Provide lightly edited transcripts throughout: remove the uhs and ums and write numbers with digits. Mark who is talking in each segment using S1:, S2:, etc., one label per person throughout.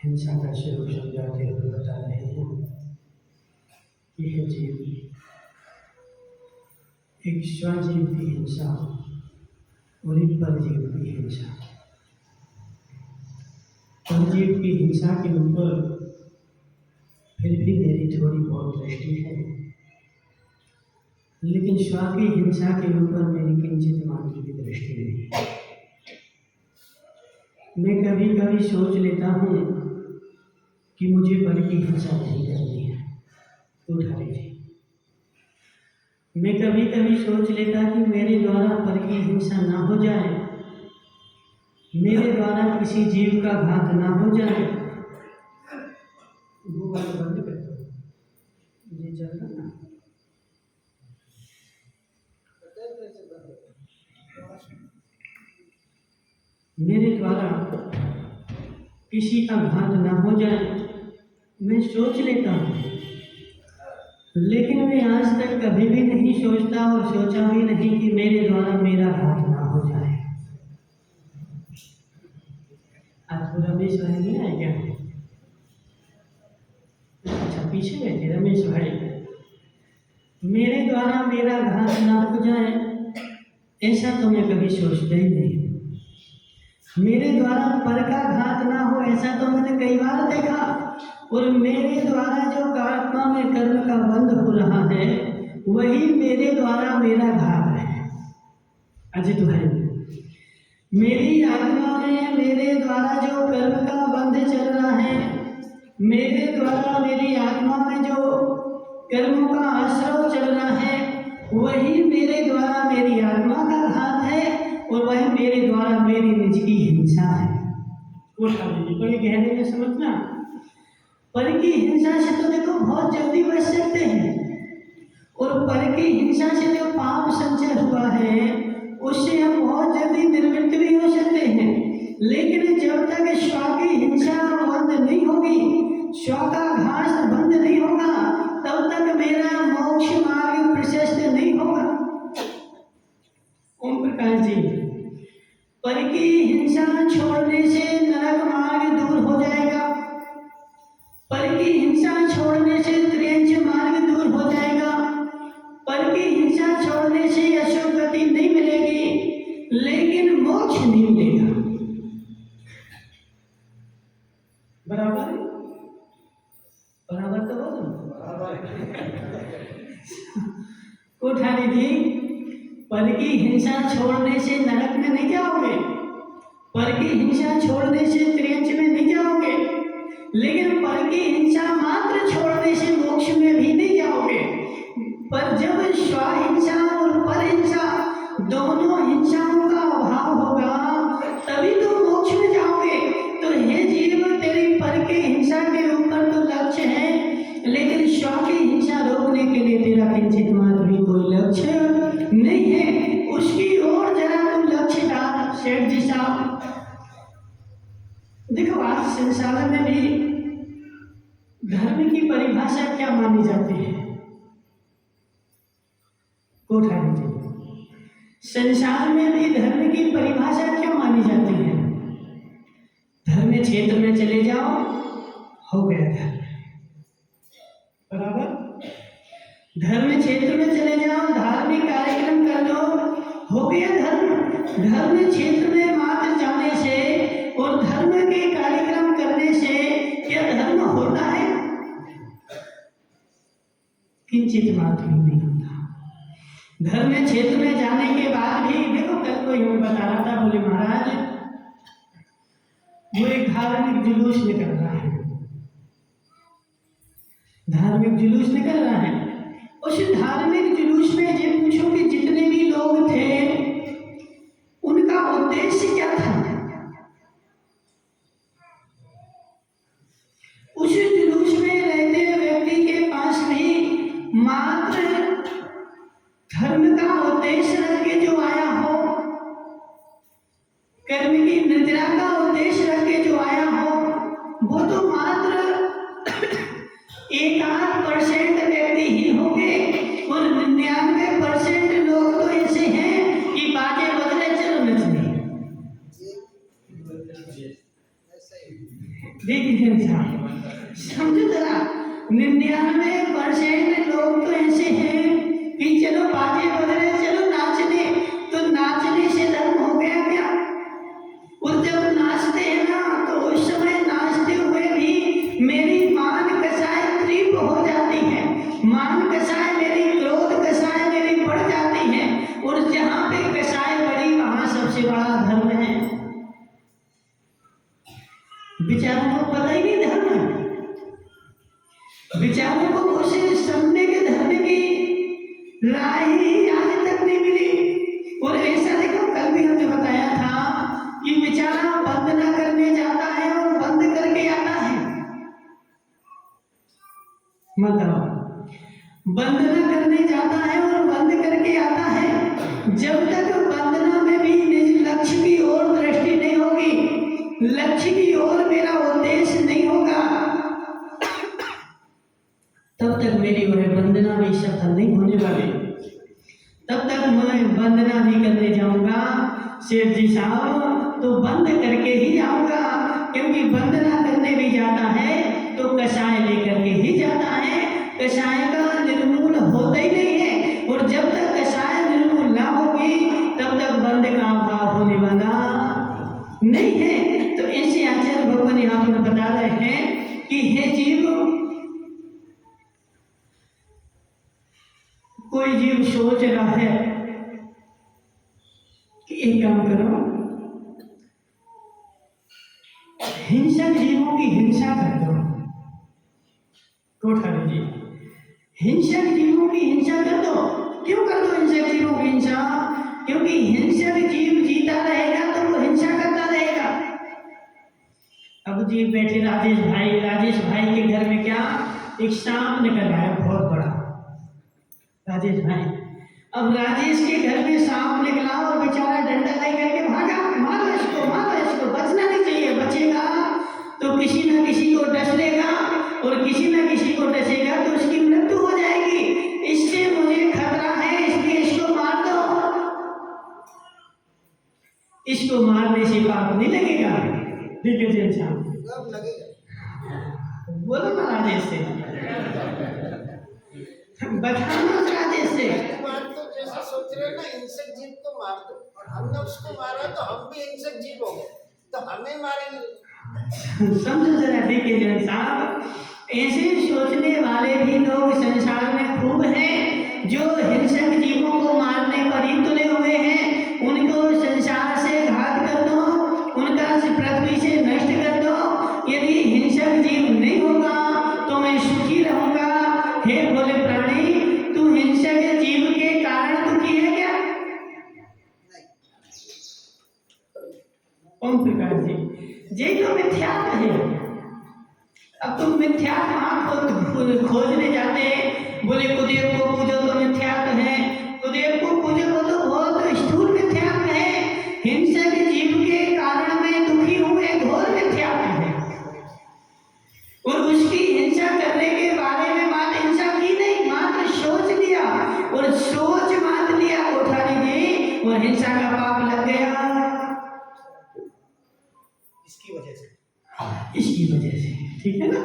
S1: हिंसा का स्वरूप समझाते हुए बता रहे हैं कि यह जीव एक स्वजीव की हिंसा और एक परजीव की हिंसा। परजीव की हिंसा के ऊपर फिर भी मेरी थोड़ी बहुत दृष्टि है, लेकिन स्व की हिंसा के ऊपर मेरी किंचित मात्र की दृष्टि नहीं है। मैं कभी कभी सोच लेता हूँ कि मुझे पर की हिंसा नहीं करनी है, तो उठा लीजिए। मैं कभी कभी सोच लेता कि मेरे द्वारा पर की हिंसा ना हो जाए, मेरे द्वारा किसी जीव का घात ना हो जाए। वो बात बंद कर दो, ये चल रहा ना। मेरे द्वारा किसी का घात ना हो जाए मैं सोच लेता हूँ, लेकिन मैं आज तक कभी भी नहीं सोचता और सोचा भी नहीं कि मेरे द्वारा मेरा घात ना हो जाए। आज पूरा रमेश भाई नहीं आए क्या? अच्छा, पीछे बैठे रमेश भाई। मेरे द्वारा मेरा घात ना हो जाए ऐसा तो मैं कभी सोचता ही नहीं। मेरे द्वारा पर का घात ना हो ऐसा तो मैंने कई बार देखा, और मेरे द्वारा जो आत्मा में कर्म का बंध हो रहा है वही मेरे द्वारा मेरा घात है। अजित भाई, मेरी आत्मा में मेरे द्वारा जो कर्म का बंध चल रहा है, मेरे द्वारा मेरी आत्मा में जो कर्मों का आश्रय चल रहा है, वही मेरे द्वारा मेरी आत्मा का घात है और वही मेरे द्वारा मेरी निज की हिंसा है। वो बड़े गहरे में समझना। पर की हिंसा से तो देखो बहुत जल्दी बच सकते हैं, और पर की हिंसा से जो पाप संचय हुआ है उससे हम बहुत जल्दी निर्वृत्त भी हो सकते हैं। लेकिन जब तक स्व की हिंसा बंद नहीं होगी, स्व का घात बंद नहीं होगा, तब तक मेरा मोक्ष मार्ग प्रशस्त नहीं होगा। ओम प्रकाश जी, पर की हिंसा छोड़ने से नरक मार्ग दूर हो जाएगा, पर की हिंसा छोड़ने से त्रियंच मार्ग दूर हो जाएगा, पर की हिंसा छोड़ने से अशुभ गति नहीं मिलेगी, लेकिन मोक्ष नहीं मिलेगा। बराबर बराबर तो बोलो। कोठारी जी, पर की हिंसा छोड़ने से नरक में नहीं जाओगे, पर की हिंसा छोड़ने से त्रियंच में नहीं जाओगे, लेकिन पर की हिंसा मात्र छोड़ने से मोक्ष में भी नहीं जाओगे। पर होने के लिए तेरा किंचित मात्र भी कोई लक्ष्य नहीं है, उसकी ओर जरा तुम लक्ष्य डाल। सेठ जी साहब देखो, आज संसार में भी धर्म की परिभाषा क्या मानी जाती है? कोठारी जी, संसार में भी धर्म की परिभाषा क्या मानी जाती है? धर्म क्षेत्र में चले जाओ, हो गया धर्म, बराबर। धर्म क्षेत्र में चले जाओ, धार्मिक कार्यक्रम कर लो, हो गया धर्म। धर्म क्षेत्र में मात्र जाने से और धर्म के कार्यक्रम करने से क्या धर्म होता है? किंचित मात्र भी नहीं होता। धर्म क्षेत्र में जाने के बाद भी देखो, कल कोई हमें बता रहा था, बोले महाराज वो एक धार्मिक जुलूस निकल रहा है, धार्मिक जुलूस निकल रहा है। उस धार्मिक जुलूस में जब पूछो कि जितने भी लोग थे उनका उद्देश्य क्या था? उस जुलूस में रहते व्यक्ति के पास भी मात्र धर्म का उद्देश्य रख के जो आया हो, कर्म की निद्रा का उद्देश्य रख के जो आया हो, वो तो मात्र 1-8% व्यक्ति ही होंगे और 99% लोग तो ऐसे हैं कि बाजे बदले चलो नचने। देखिए समझो जरा, 99% लोग तो ऐसे हैं कि चलो बाजे बदले चलो नाचने। तो नाचने से धर्म हो गया क्या? और जब नाचते हैं ना, तो उस समय नाचते हुए भी मेरी मान कसाय तीव्र हो जाती है, मान कसाय मेरी, क्रोध कसाय मेरी बढ़ जाती है। और जहाँ पे कसाय बढ़ी वहां सबसे बड़ा धर्म है। विचारों को पता ही नहीं धर्म है, विचारों को उसे समझने के धर्म की राह ही आज तक नहीं मिली। और ऐसा देखो, कल भी हमने बताया था कि बेचारा बंद ना करने जाता है और बंद करके आता है। मतलब बंद न करने जाता है और बंद करके आता है। जब तक बंदना में भी निज लक्ष्य की ओर दृष्टि नहीं होगी, लक्ष्य की ओर मेरा उद्देश्य नहीं होगा, तब तक मेरी वह वंदना भी सफल नहीं होने वाली। तब तक मैं वंदना भी करने जाऊंगा शेर जी साहब, तो बंद करके ही जाऊंगा, क्योंकि वंदना करने भी जाता है तो कषाय लेकर के ही जाता है। कषाय का निर्मूल होता ही नहीं है, और जब तक कषाय निर्मूल ना होगी तब तक बंद का अभाव होने वाला नहीं है। तो ऐसे आचार्य भगवान यहाँ पर बता रहे हैं कि हे जीव, कोई जीव सोच रहा है कि एक काम करो, हिंसक जीवों की हिंसा कर दो। कोठारी जी, हिंसक जीवों की हिंसा कर दो। क्यों कर दो हिंसक जीवों की हिंसा? क्योंकि हिंसक जीव जीता रहेगा तो वो हिंसा करता रहेगा। अब जी बैठे राजेश भाई के घर में क्या एक सांप निकल आया है, बहुत बड़ा। राजेश भाई, अब राजेश के घर में सांप निकला और बेचारा डंडा लेकर के भागा, मारो इसको, बचना नहीं चाहिए, बचेगा तो किसी न किसी को डस लेगा और किसी न किसी को डसेगा तो उसकी मृत्यु हो जाएगी। इससे मुझे खतरा है, इसलिए इसको मार दो। इसको मारने से पाप नहीं लगेगा? ठीक है जी, अच्छा बोलो ना राजेश से, बताना राजेश से।
S2: तो जैसा सोच रहे ना, हिंसक जीव को मार दो, और हमने उसको मारा तो हम भी हिंसक जीव हो गए, तो हमें मारेंगे।
S1: समझो जरा, ठीक है जन साहब, ऐसे सोचने वाले भी लोग संसार में खूब हैं, जो हिंसक जीवों को मारने पर ही तुले हुए हैं। उनको संसार से घात कर दो, उनका पृथ्वी से नष्ट कर दो। यदि हिंसक जीव नहीं होगा तो मैं सुखी रहूंगा। हे भोले प्राणी, तू हिंसक जीव के कारण दुखी है क्या? ओम प्रकाश जी, ये तो मिथ्यात्व है। अब तुम मिथ्यात्व खोजने जाते बोले कुदेव को पूजो तो मिथ्यात्व है, कुदेव को पूजो तो बहुत स्थूल मिथ्यात्व है, हिंसक जीव के कारण में दुखी हुए घोर मिथ्यात्व है। और उसकी हिंसा करने के बारे में मात्र हिंसा की नहीं, मात्र सोच लिया, और सोच मात्र लिया उठाने की, और हिंसा का पाप लग गया।
S2: इसकी वजह से,
S1: इसकी वजह से, ठीक है ना,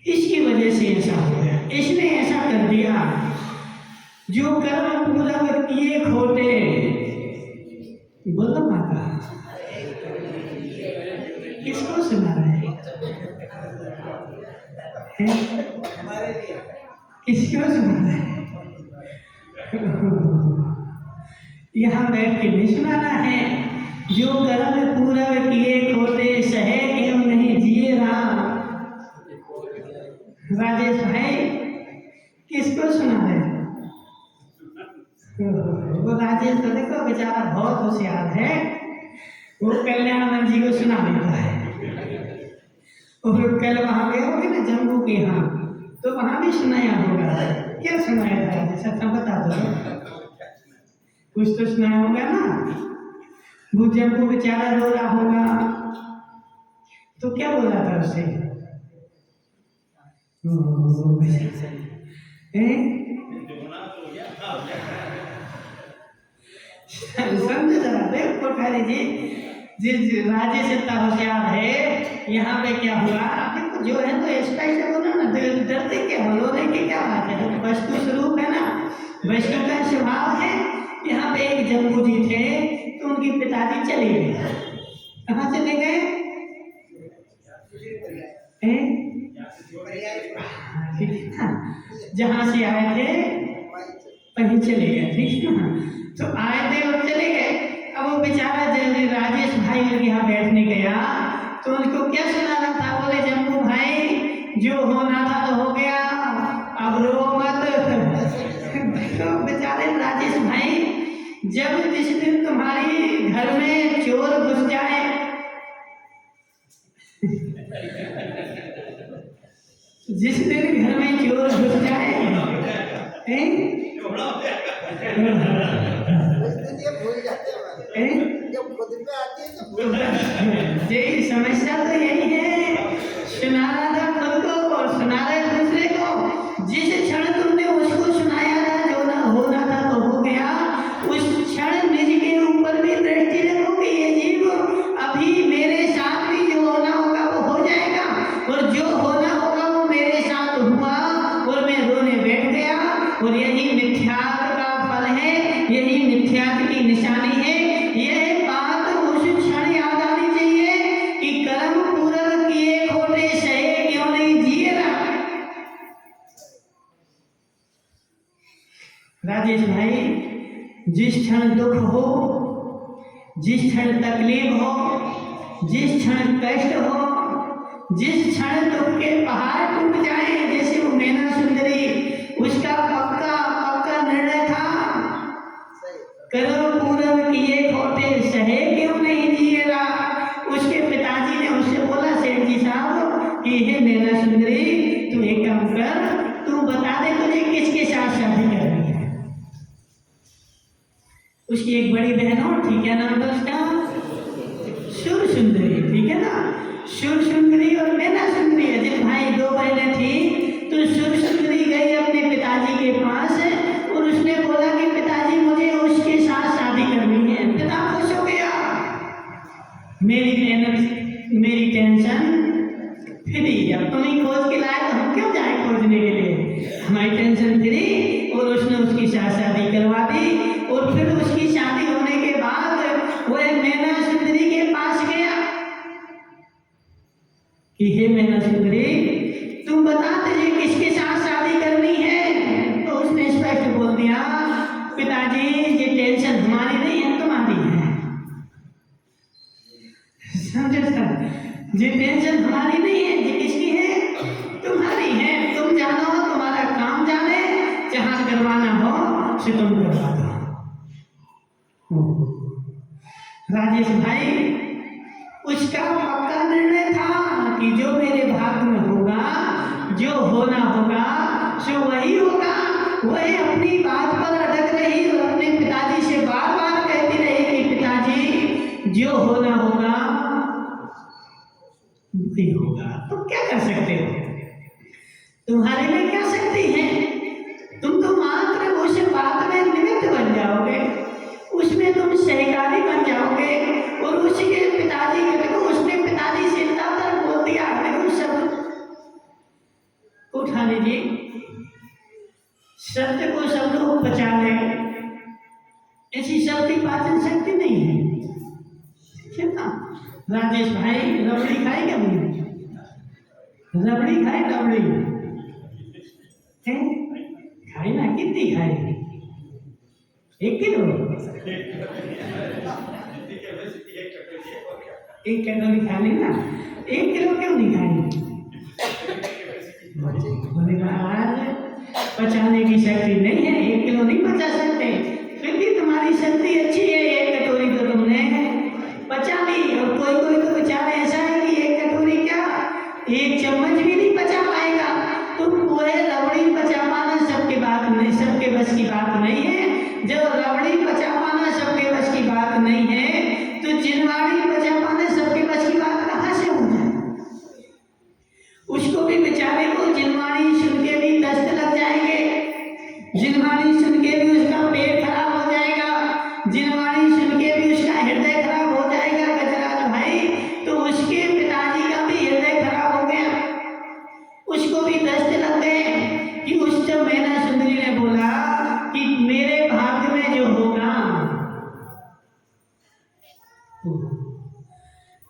S1: इसकी वजह से ऐसा हो गया, इसने ऐसा कर दिया। जो कर्म पूरक किए खोटे, बोलो माता, किसको सुना रहे हैं? किसको सुना रहे हैं? यहाँ बैठ के नहीं सुनाना है। जो कर्म पूरक किए खोटे, सहे क्यों नहीं जिए राम। राजेश भाई किसको सुना रहे हैं? वो राजेश तो देखो बेचारा बहुत होशियार है, वो कल्याण जी को सुना देता है। और कल वहां गए होगे ना जम्मू के यहाँ, तो वहां भी सुनाया होगा। क्या सुनाया था? जैसा बता दो, कुछ तो सुनाया होगा ना। वो जम्मू बेचारा रो रहा होगा, तो क्या बोला था उससे? समझ जरा, देख कोठारी जी, जिस राजेश इतना होशियार है, यहाँ पे क्या हुआ? आपको जो है तो स्पष्ट बोलो ना, डरते क्या हो, रोने की क्या बात है? तो वस्तु स्वरूप है ना, वस्तु का स्वभाव है। यहाँ पे एक जम्मू जी थे, तो उनके पिताजी चले गए। कहाँ चले गए? जहाँ से आए थे वहीं चले गए, ठीक है ना। तो आए थे और चले गए। अब वो बेचारा राजेश भाई के यहाँ बैठने गया, तो उनको क्या सुनाना था? बोले जम्मू भाई, जो होना था तो हो गया, अब रो मत। तो बेचारे राजेश भाई, जब जिस दिन तुम्हारी घर में चोर घुस जाए, जिस दिन घर में चोर घुस जाए,
S2: भूल जाते हैं जब खुद पे आती है तो
S1: यही समस्या तो यही है। सुनाना था खुद को और सुना रहे दूसरे को। जिस क्षण तुमने उसको सुनाया था, जो ना होना था तो हो गया, उस क्षण निज के ऊपर भी दृष्टि रखो कि ये जीव अभी मेरे साथ भी जो होना होगा वो हो जाएगा, और जो होना होगा वो मेरे साथ हुआ, और मैं रोने बैठ गया। और यही मिथ्यात्व का फल है, यही मिथ्यात्व की निशानी है। यह बात उस क्षण याद आनी चाहिए कि कर्म पूरक किए खोटे, सहे क्यों नहीं जिए राम। राजेश भाई, जिस क्षण दुख हो, जिस क्षण तकलीफ हो, जिस क्षण कष्ट हो, जिस क्षण दुख के पहाड़ टूट जाए, जैसे वो मैना सुंदरी, उसका पक्का निर्णय था, कर्म पूरक किए खोटे, सहे क्यों नहीं जिए राम। उसके पिताजी ने उससे बोला, सेठ जी साहब कि हे मैना सुंदरी, तू एक काम कर, तू बता दे तुझे किसके साथ शादी करनी है। उसकी एक बड़ी बहन और थी, क्या नाम था उसका? सुर सुंदरी, ठीक है ना। सुर सुंदरी और मैना सुंदरी, अजित भाई, दो बहनें थी। तो सुर सुंदरी गई अपने पिताजी के पास और उसने बोला कि पिताजी मुझे उसके साथ शादी करनी है। पिता खुश हो गया, मेरी टेंशन फ्री। अब तुम ही खोज के लाए तो हम क्यों जाए खोजने के लिए, हमारी टेंशन फ्री। और उसने उसकी साथ शादी करवा दी। और फिर उसकी शादी होने के बाद वो मैना सुंदरी के पास गया कि हे मैना सुंदरी, तुम बता तुझे किसके साथ शादी करनी है। तो उसने स्पष्ट बोल दिया, पिताजी ये टेंशन हमारी नहीं है, तुम्हारी है। समझे सर, ये टेंशन हमारी नहीं है, ये किसकी है? तुम्हारी है। तुम जानो, तुम्हारा काम जाने, जहां करवाना हो से तुम करवा दो। राजेश भाई, उसका पक्का निर्णय था कि जो मेरे भाग्य में होगा, जो होना होगा, सो वही वह अपनी बात पर अटक रही और अपने पिताजी से बार बार कहती रही कि पिताजी जो होना होगा वही होगा। तुम क्या कर सकते हो? तुम्हारे में क्या शक्ति है? तुम तो मात्र उस बात में निमित्त बन जाओगे, उसमें तुम सहकारी बन जाओगे। और उसके पिताजी के देखो, उसने पिताजी से तब बोल दिया, देखो शब्द उठा लीजिए, शब्द को शब्द को बचा ले, ऐसी शब्द की पाचन शक्ति नहीं है। ठीक है ना? राजेश भाई रबड़ी खाई क्या? रबड़ी खाई? रबड़ी खाई ना? कितनी खाई? 1 किलो? 1 कटोरी खा ली ना? 1 किलो क्यों नहीं खाई? बोले महाराज पचाने की शक्ति नहीं है, 1 किलो नहीं पचा सकते। फिर भी तुम्हारी शक्ति अच्छी है, 1 कटोरी तो तुमने पचा ली। और कोई कोई तो बेचारा ऐसा है कि 1 कटोरी क्या 1 चम्मच भी नहीं पचा पाएगा। तो वह रबड़ी पचा पाना सबके बात नहीं, सबके बस की बात नहीं है। जब रबड़ी पचा पाना सबके बस की बात नहीं है, तो जिनवाड़ी पचा पाना सबके बस की बात कहाँ से हो जाए? उसको भी बेचारे को जिनवाड़ी सुन के भी दस्त लग जाएंगे, जिनवाड़ी सुन के भी उसका पेट खराब हो जाएगा, जिनवाड़ी सुन के भी उसका हृदय खराब हो जाएगा गजराज भाई। तो उसके पिताजी का भी हृदय खराब हो गया, उसको भी दस्त लग गए कि उस जब मैना सुंदरी ने बोला कि मेरे भाग्य में जो होगा।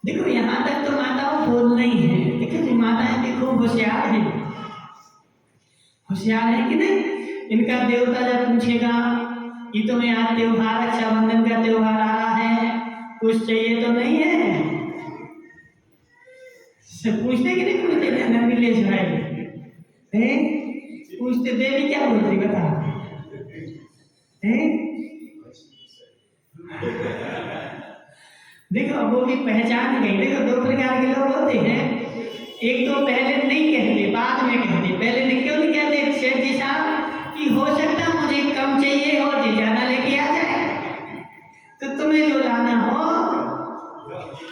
S1: देखो यहाँ तक तो माताओं बोल नहीं है। देखो जो माताएं देखो होशियार है, होशियार है कि नहीं? इनका देवता जब पूछेगा कि तुम्हें आज त्योहार रक्षाबंधन का त्योहार आ रहा है, कुछ चाहिए तो नहीं है? सब पूछते कि नहीं पूछते? नीलेश भाई पूछते, देवी क्या बोलती बता? देखो वो भी पहचान गई। देखो 2 प्रकार के लोग होते हैं, एक तो पहले नहीं कहते, बाद में कहते। पहले नहीं क्यों नहीं कहते? सेठ जी साहब कि हो सकता मुझे कम चाहिए और जी ज्यादा लेके आ जाए, तो तुम्हें जो लाना हो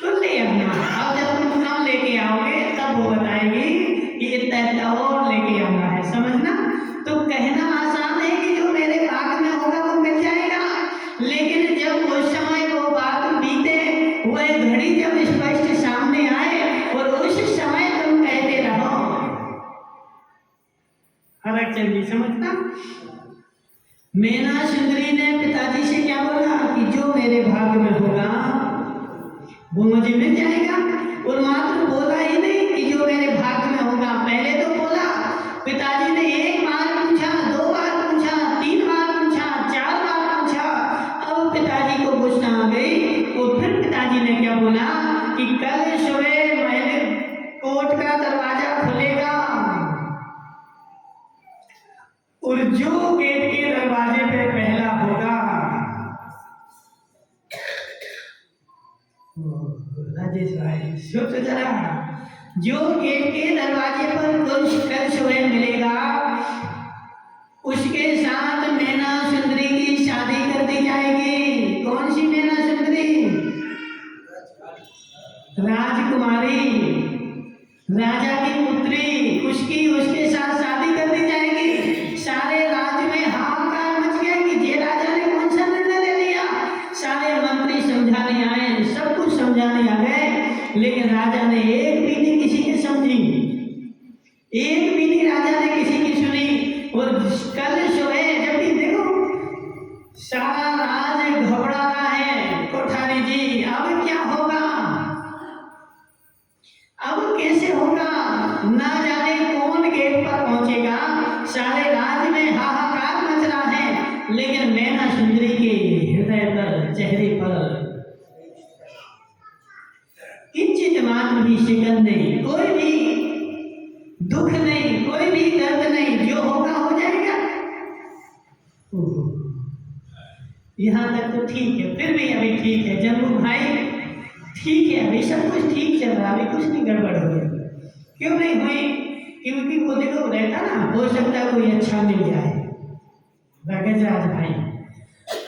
S1: तो ले आना। अब जब तुम कम लेके आओगे तब वो बताएगी कि इतना इतना और लेके आना है, समझना? तो कहना आसान है कि जो मेरे भाग में होगा वो मिल जाएगा, लेकिन जब उस समय वो बात बीते, वह घड़ी जब स्पष्ट सामने आए और उस समय तुम कहते रहो, फर्क चल समझता? मैना सुंदरी ने पिताजी से क्या बोला कि जो मेरे भाग में होगा वो मुझे मिल जाएगा। और मात्र बोला ही नहीं कि जो मेरे भाग में होगा, पहले तो बोला। पिताजी ने 1 बार पूछा, 2 बार पूछा, 3 बार पूछा, 4 बार पूछा। अब पिताजी को गुस्सा आ गई और फिर पिताजी ने क्या बोला कि कल सुबह मैंने कोर्ट का दरवाजा खुलेगा और जो गेट के दरवाजे पे पहला होगा, राजेश भाई सोचो जरा, जो गेट के दरवाजे पर कल सुबह मिलेगा उसके साथ मैना सुंदरी की शादी कर दी जाएगी। कौन सी मैना सुंदरी? राजकुमारी, राजा की पुत्री, उसके साथ शादी कर दी जाएगी। सारे राज्य में हाहाकार मच गया कि ये राजा ने कौन सा निर्णय ले लिया। सारे मंत्री समझाने आए, सब कुछ समझाने आ गए, लेकिन राजा ने एक भी नहीं किसी की समझी, एक भी नहीं राजा ने किसी की सुनी। और कल सुबह जबकि देखो सारा राज घबरा रहा है, कोठारी जी अब क्या होगा, अब कैसे होगा, ना जाने कौन गेट पर पहुंचेगा। सारे राज्य में हाहाकार मच रहा है, लेकिन मैना सुंदरी के हृदय पर, चेहरे पर किंचित मात्र भी शिकन नहीं, कोई भी दुख नहीं, कोई भी दर्द नहीं, जो होगा हो जाएगा। यहाँ तक तो ठीक है, फिर भी अभी ठीक है जम्मू भाई, ठीक है, अभी सब कुछ ठीक चल रहा, अभी कुछ नहीं गड़बड़ हो रही। क्यों नहीं हुई? क्योंकि वो देखो रहता ना, हो सकता कोई अच्छा मिल जाए, गजराज भाई,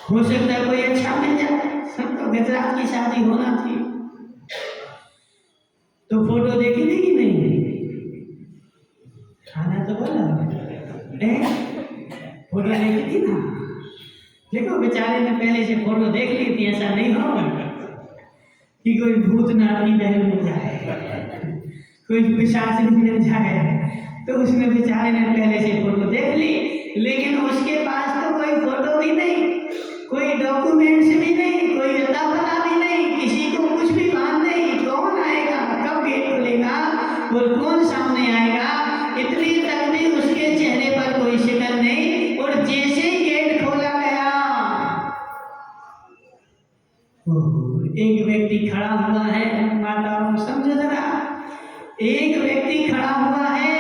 S1: हो सकता है कोई अच्छा मिल जाए, सब तो गजराज की शादी होना थी। तो फोटो देखी थी कि नहीं? खाना तो बोला फोटो देखी थी ना। देखो बेचारे ने पहले से फोटो देख ली थी, ऐसा नहीं हो कि कोई भूत नाती बहन मिल जाए, कोई पिशाच मिल जाए, तो उसमें बेचारे ने पहले से फोटो देख ली। लेकिन उसके पास तो कोई फोटो भी नहीं, कोई डॉक्यूमेंट्स भी नहीं, कोई अता पता भी नहीं, किसी को कुछ भी बात नहीं। कौन आएगा, कब गेट खुलेगा और कौन सामने आएगा, इतनी तक भी उसके चेहरे पर कोई शिकन नहीं। और जैसे ही गेट खोला गया, एक व्यक्ति खड़ा हुआ है। माताओं समझो जरा, एक व्यक्ति खड़ा हुआ है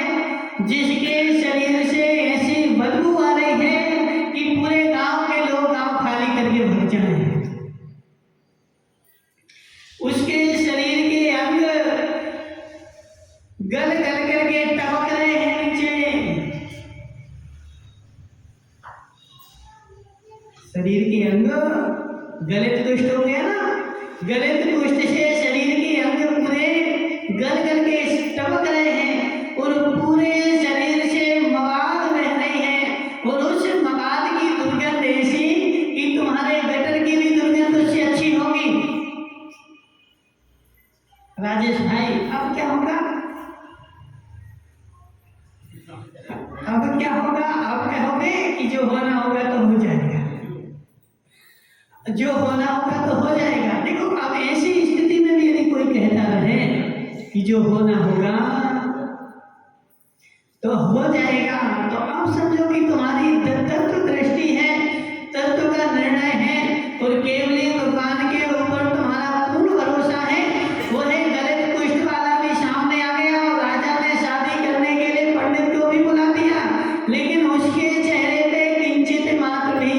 S1: जिसके शरीर से ऐसी बदबू आ रही है कि पूरे गांव के लोग गांव खाली करके भाग जाए। उसके शरीर के अंग गल गल करके टपक रहे हैं नीचे। शरीर के अंग गलित कुष्ठ हो गया ना, गलित कुष्ठ से शरीर के अंग पूरे गल गल के टपक रहे हैं और पूरे शरीर से मवाद बह रही है। और उस मवाद की दुर्गंध ऐसी कि तुम्हारे गटर की भी दुर्गंध उससे अच्छी होगी। राजेश भाई, अब क्या होगा? अब क्या होगा? अब कहोगे कि जो होना होगा तो हो जाएगा, जो होना होगा तो हो जाएगा। देखो, अब ऐसी स्थिति में भी यदि कोई कहता रहे कि जो होना होगा तो हो जाएगा, तो अब समझो कि तुम्हारी तत्व दृष्टि है, तत्व का निर्णय है और केवल भगवान के ऊपर तुम्हारा पूर्ण भरोसा है। वो है गलित कुष्ठ वाला भी सामने आ गया और राजा ने शादी करने के लिए पंडित को भी बुला दिया, लेकिन उसके चेहरे पे किंचित मात्र भी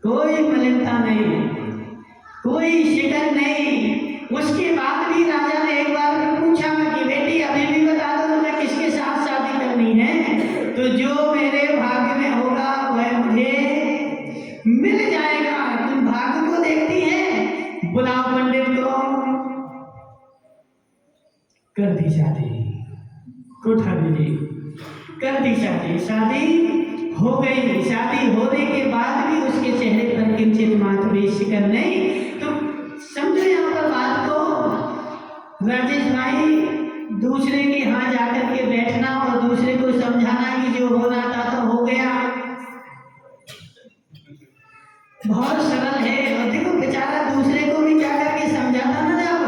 S1: कोई मलिनता नहीं, कोई शिकन नहीं। उसके बाद भी राजा ने एक बार पूछा कि बेटी अभी भी बता दो तुम्हें किसके साथ शादी करनी है? तो जो मेरे भाग्य में होगा वह मुझे मिल जाएगा। तुम भाग्य को देखती है, बुलाओ पंडित को। कर दी शादी, कोठा मिली, कर दी शादी, शादी हो गई। शादी होने के बाद भी उसके चेहरे पर किंचित मात्र भी शिकन नहीं। तो समझो यहाँ पर बात को, राजेश भाई, दूसरे के यहाँ जाकर के बैठना और दूसरे को समझाना कि जो होना था तो हो गया, बहुत सरल है। और देखो बेचारा दूसरे को भी जाकर के समझाता ना जब,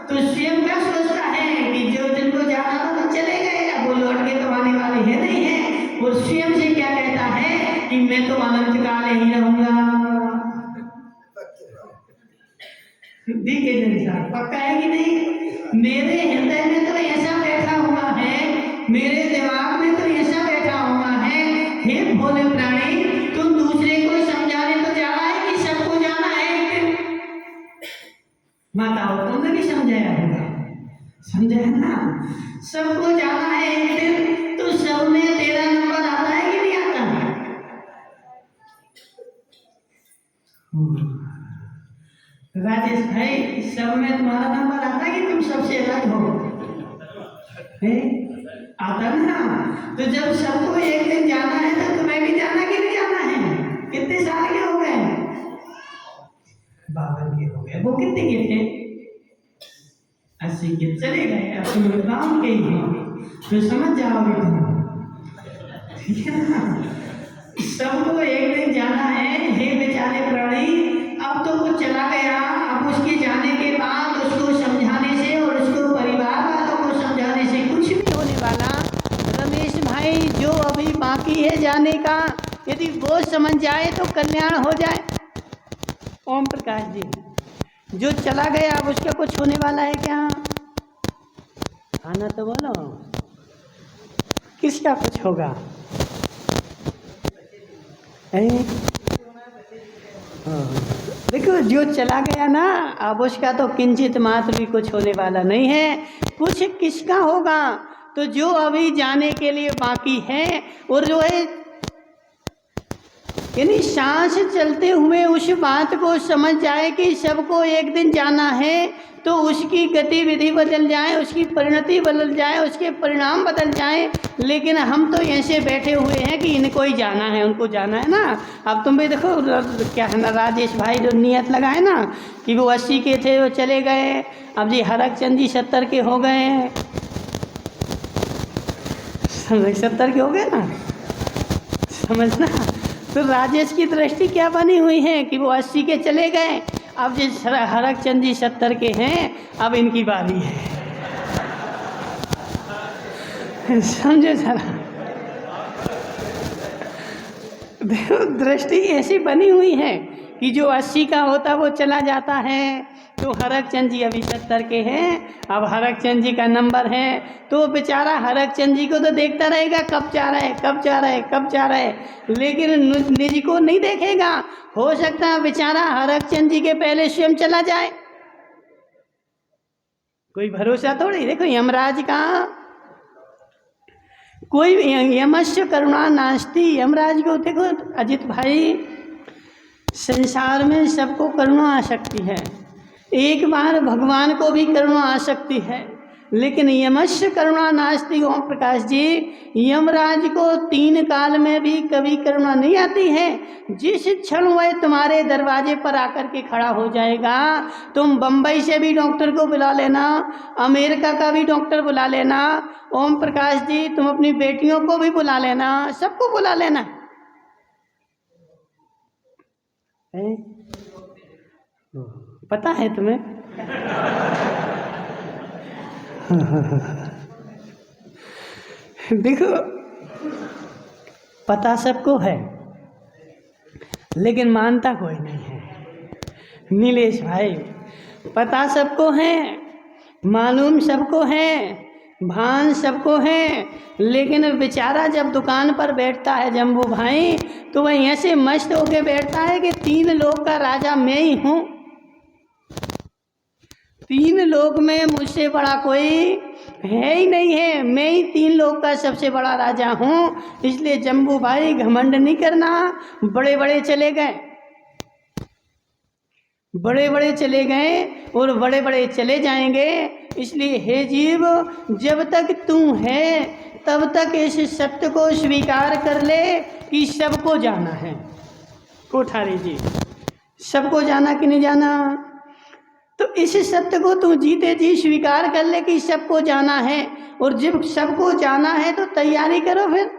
S1: तो स्वयं क्या सोचता है कि जो जिनको जाना था तो चले गए, अब वो लौट के तो आने वाले है नहीं है। और स्वयं से क्या कहता है कि मैं तो अनंत काल ही रहूंगा। देखिए इंसान पक्का है कि नहीं? मेरे हृदय में तो ऐसा बैठा हुआ है, मेरे दिमाग में तो ऐसा बैठा हुआ है। हे भोले प्राणी, तुम दूसरे को समझाने तो जा रहा है कि सबको जाना है? माताओं, तुमने भी समझाया होगा, समझाया ना? सबको जाना है एक दिन, तो सब में तेरा नंबर आता है कि नहीं आता है? राजेश भाई, सब में तुम्हारा नंबर आता है कि तुम सबसे अलग हो? आता ना? तो जब सबको एक दिन जाना है तो तुम्हें भी जाना कि नहीं जाना है? कितने साल के हो गए? 52 के हो गए। वो कितने के थे? 80 के। चले गए। अब तुम गाँव के ही हो तो समझ जाओगे तुम, ठीक है ना? सबको एक दिन जाना है। हे बेचारे प्राणी, अब तो वो चला गया। अब उसके जाने के बाद उसको समझाने से और उसको परिवार वालों को समझाने से कुछ नहीं होने वाला। रमेश भाई, जो अभी बाकी है जाने का, यदि वो समझ जाए तो कल्याण हो जाए। ओम प्रकाश जी, जो चला गया अब उसका कुछ होने वाला है क्या? आना तो बोलो, किसका कुछ होगा? देखो, जो चला गया ना, अब उसका तो किंचित मात्र भी कुछ होने वाला नहीं है। कुछ किसका होगा? तो जो अभी जाने के लिए बाकी है, और जो है यानी सांस चलते हुए उस बात को समझ जाए कि सबको एक दिन जाना है, तो उसकी गतिविधि बदल जाए, उसकी परिणति बदल जाए, उसके परिणाम बदल जाए। लेकिन हम तो ऐसे बैठे हुए हैं कि इनको ही जाना है, उनको जाना है ना। अब तुम भी देखो क्या है ना, राजेश भाई जो नियत लगाए ना कि वो 80 के थे, वो चले गए। अब जी हरक चंद जी 70 के हो गए हैं, 70 के हो गए ना, समझना। तो राजेश की दृष्टि क्या बनी हुई है कि वो 80 के चले गए, अब जिस हरक चंद जी 70 के हैं, अब इनकी बारी है। समझे जरा, दृष्टि ऐसी बनी हुई है कि जो 80 का होता वो चला जाता है। तो हरक चंद जी अभी 70 के हैं, अब हरक चंद जी का नंबर है, तो बेचारा हरक चंद जी को तो देखता रहेगा कब जा रहा है, कब जा रहा है, कब जा रहा है, लेकिन निज को नहीं देखेगा। हो सकता है बेचारा हरक चंद जी के पहले स्वयं चला जाए, कोई भरोसा थोड़ी। देखो यमराज का कोई यमस्य करुणा नास्ति, यमराज को देखो अजित भाई, संसार में सबको करुणा आ सकती है, एक बार भगवान को भी करुणा आ सकती है, लेकिन यमस्य करुणा नास्ति। ओम प्रकाश जी, यमराज को 3 काल में भी कभी करुणा नहीं आती है। जिस क्षण वह तुम्हारे दरवाजे पर आकर के खड़ा हो जाएगा, तुम बंबई से भी डॉक्टर को बुला लेना, अमेरिका का भी डॉक्टर बुला लेना, ओम प्रकाश जी तुम अपनी बेटियों को भी बुला लेना, सबको बुला लेना है? पता है तुम्हें? देखो पता सबको है, लेकिन मानता कोई नहीं है। नीलेश भाई, पता सबको है, मालूम सबको है, भान सबको है, लेकिन बेचारा जब दुकान पर बैठता है जम्बू भाई, तो वह ऐसे मस्त होके बैठता है कि 3 लोक का राजा मैं ही हूँ, 3 लोक में मुझसे बड़ा कोई है ही नहीं है, मैं ही 3 लोक का सबसे बड़ा राजा हूँ। इसलिए जम्बू भाई घमंड नहीं करना, बड़े बड़े चले गए, बड़े बड़े चले गए और बड़े बड़े चले जाएंगे। इसलिए हे जीव, जब तक तू है तब तक इस सत्य को स्वीकार कर ले कि सबको जाना है। कोठारी जी, सबको जाना कि नहीं जाना? तो इस सत्य को तू जीते जी स्वीकार कर ले कि सबको जाना है, और जब सबको जाना है तो तैयारी करो फिर।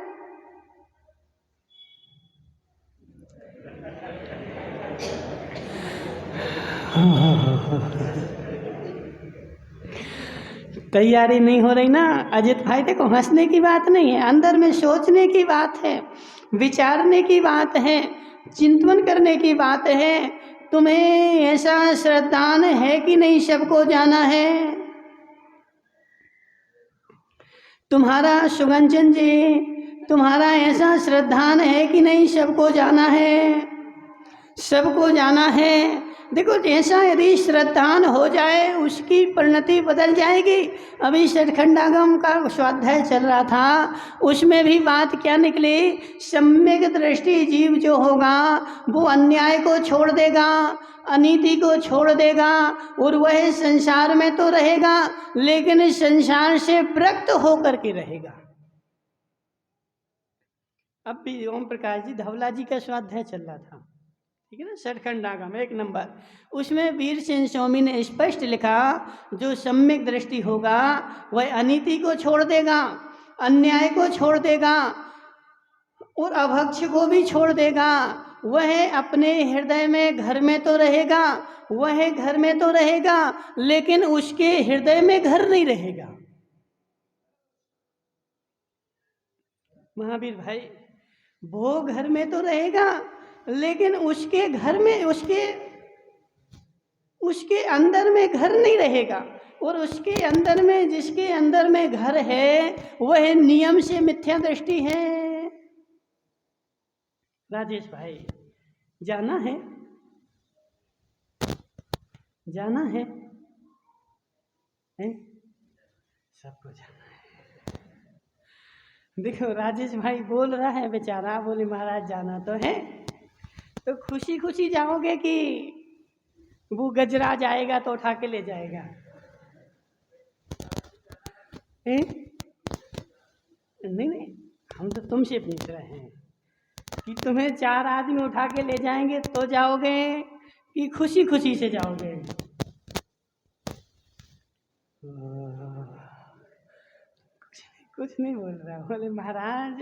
S1: तैयारी नहीं हो रही ना अजित भाई, देखो हंसने की बात नहीं है, अंदर में सोचने की बात है, विचारने की बात है, चिंतन करने की बात है। तुम्हें ऐसा श्रद्धान है कि नहीं सबको जाना है? तुम्हारा सुगंजन जी, तुम्हारा ऐसा श्रद्धान है कि नहीं सबको जाना है? सबको जाना है। देखो जैसा यदि श्रद्धान हो जाए उसकी परिणति बदल जाएगी। अभी सचखंडागम का स्वाध्याय चल रहा था, उसमें भी बात क्या निकली, सम्यक दृष्टि जीव जो होगा वो अन्याय को छोड़ देगा, अनीति को छोड़ देगा, और वह संसार में तो रहेगा लेकिन संसार से विरक्त होकर के रहेगा। अब भी ओम प्रकाश जी धवला जी का स्वाध्याय चल रहा था, ठीक है ना, सचखंडागम 1 नंबर। उसमें वीर सेन स्वामी ने स्पष्ट लिखा, जो सम्यक दृष्टि होगा वह अनीति को छोड़ देगा, अन्याय को छोड़ देगा और अभक्ष को भी छोड़ देगा। वह अपने हृदय में घर में तो रहेगा, वह घर में तो रहेगा लेकिन उसके हृदय में घर नहीं रहेगा। महावीर भाई, वो घर में तो रहेगा लेकिन उसके घर में उसके अंदर में घर नहीं रहेगा, और उसके अंदर में जिसके अंदर में घर है वह नियम से मिथ्या दृष्टि है। राजेश भाई, जाना है, जाना है? सबको जाना है। देखो राजेश भाई बोल रहा है बेचारा, बोले महाराज जाना तो है, तो खुशी खुशी जाओगे कि वो गजरा जाएगा तो उठा के ले जाएगा? नहीं नहीं, हम तो तुमसे पूछ रहे हैं कि तुम्हें 4 आदमी उठा के ले जाएंगे तो जाओगे कि खुशी खुशी से जाओगे? कुछ नहीं बोल रहा। बोले महाराज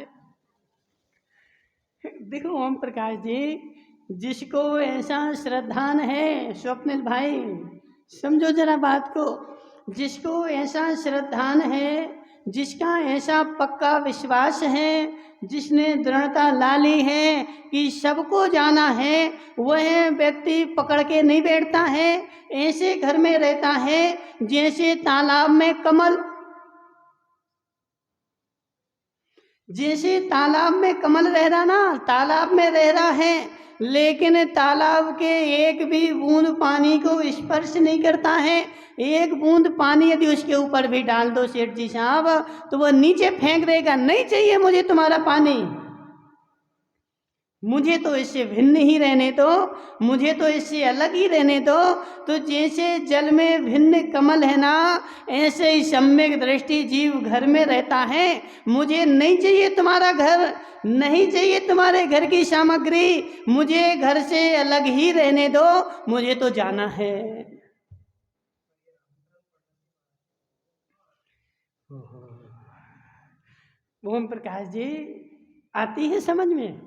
S1: देखो ओम प्रकाश जी, जिसको ऐसा श्रद्धान है, स्वप्निल भाई समझो जरा बात को, जिसको ऐसा श्रद्धान है, जिसका ऐसा पक्का विश्वास है, जिसने दृढ़ता ला ली है कि सबको जाना है, वह व्यक्ति पकड़ के नहीं बैठता है, ऐसे घर में रहता है जैसे तालाब में कमल, जैसे तालाब में कमल रह रहा ना, तालाब में रह रहा है लेकिन तालाब के एक भी बूंद पानी को स्पर्श नहीं करता है। एक बूंद पानी यदि उसके ऊपर भी डाल दो सेठ जी साहब, तो वह नीचे फेंक देगा, नहीं चाहिए मुझे तुम्हारा पानी, मुझे तो इससे भिन्न ही रहने दो, मुझे तो इससे अलग ही रहने दो। तो जैसे जल में भिन्न कमल है ना, ऐसे ही सम्यक दृष्टि जीव घर में रहता है। मुझे नहीं चाहिए तुम्हारा घर, नहीं चाहिए तुम्हारे घर की सामग्री, मुझे घर से अलग ही रहने दो, मुझे तो जाना है। ओम प्रकाश जी आती है समझ में,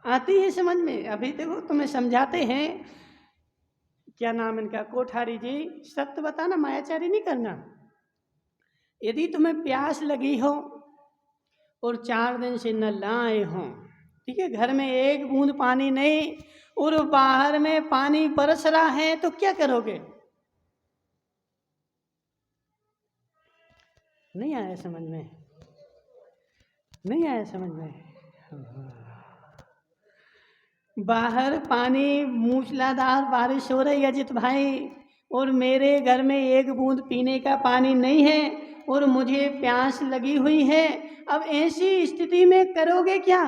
S1: आती है समझ में। अभी देखो तुम्हें समझाते हैं, क्या नाम इनका, कोठारी जी, सत्य बताना, मायाचारी नहीं करना। यदि तुम्हें प्यास लगी हो और 4 दिन से न लाए हो, ठीक है, घर में एक बूंद पानी नहीं और बाहर में पानी बरस रहा है, तो क्या करोगे? नहीं आया समझ में, नहीं आया समझ में। बाहर पानी मूसलाधार बारिश हो रही है अजित भाई, और मेरे घर में एक बूंद पीने का पानी नहीं है और मुझे प्यास लगी हुई है। अब ऐसी स्थिति में करोगे क्या?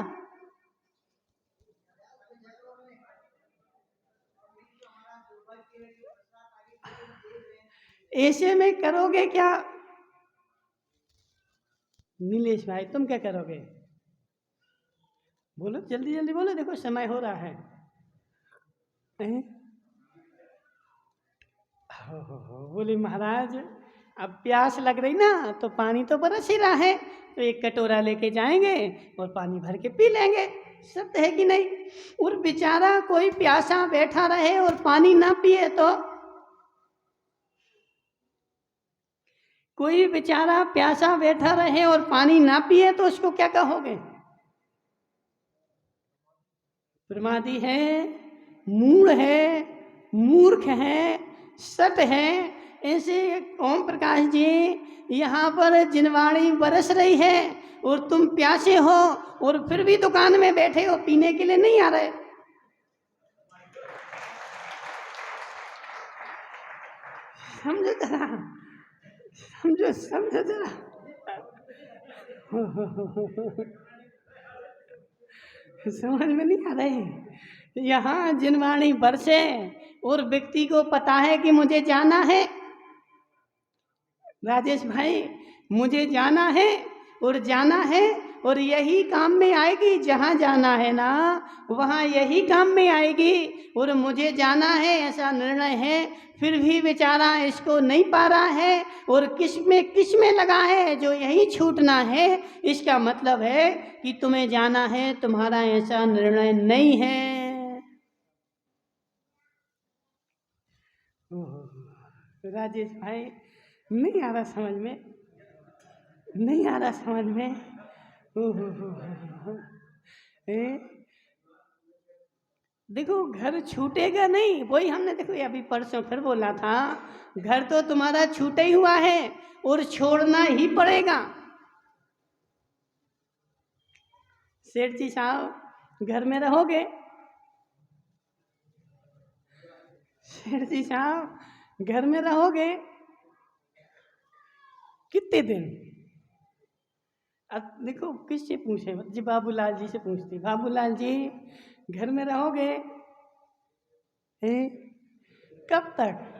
S1: ऐसे में करोगे क्या? नीलेश भाई तुम क्या करोगे? बोलो जल्दी जल्दी बोलो, देखो समय हो रहा है। बोले महाराज अब प्यास लग रही ना, तो पानी तो बरस ही रहा है, तो एक कटोरा लेके जाएंगे और पानी भर के पी लेंगे, सत्य है कि नहीं? और बेचारा कोई प्यासा बैठा रहे और पानी ना पिए तो, कोई बेचारा प्यासा बैठा रहे और पानी ना पिए तो उसको क्या कहोगे? प्रमादी है, मूढ़ है, मूर्ख है, सत है। ऐसे ओम प्रकाश जी यहाँ पर जिनवाणी बरस रही है और तुम प्यासे हो और फिर भी दुकान में बैठे हो, पीने के लिए नहीं आ रहे। समझो जरा, समझो समझो जरा। समझ में नहीं आ रहे। यहाँ जिनवाणी बरसे और व्यक्ति को पता है कि मुझे जाना है, राजेश भाई मुझे जाना है और जाना है, और यही काम में आएगी, जहाँ जाना है ना वहाँ यही काम में आएगी, और मुझे जाना है ऐसा निर्णय है, फिर भी बेचारा इसको नहीं पा रहा है और किस में लगा है जो यही छूटना है। इसका मतलब है कि तुम्हें जाना है, तुम्हारा ऐसा निर्णय नहीं है। राजेश भाई नहीं आ रहा समझ में, नहीं आ रहा समझ में। देखो घर छूटेगा नहीं, वही हमने देखो अभी परसों फिर बोला था, घर तो तुम्हारा छूटे ही हुआ है और छोड़ना ही पड़ेगा। सेठ जी साहब घर में रहोगे, सेठ जी साहब घर में रहोगे कितने दिन? अब देखो किससे पूछे जी, बाबूलाल जी से पूछती। बाबूलाल जी घर में रहोगे हैं? कब तक?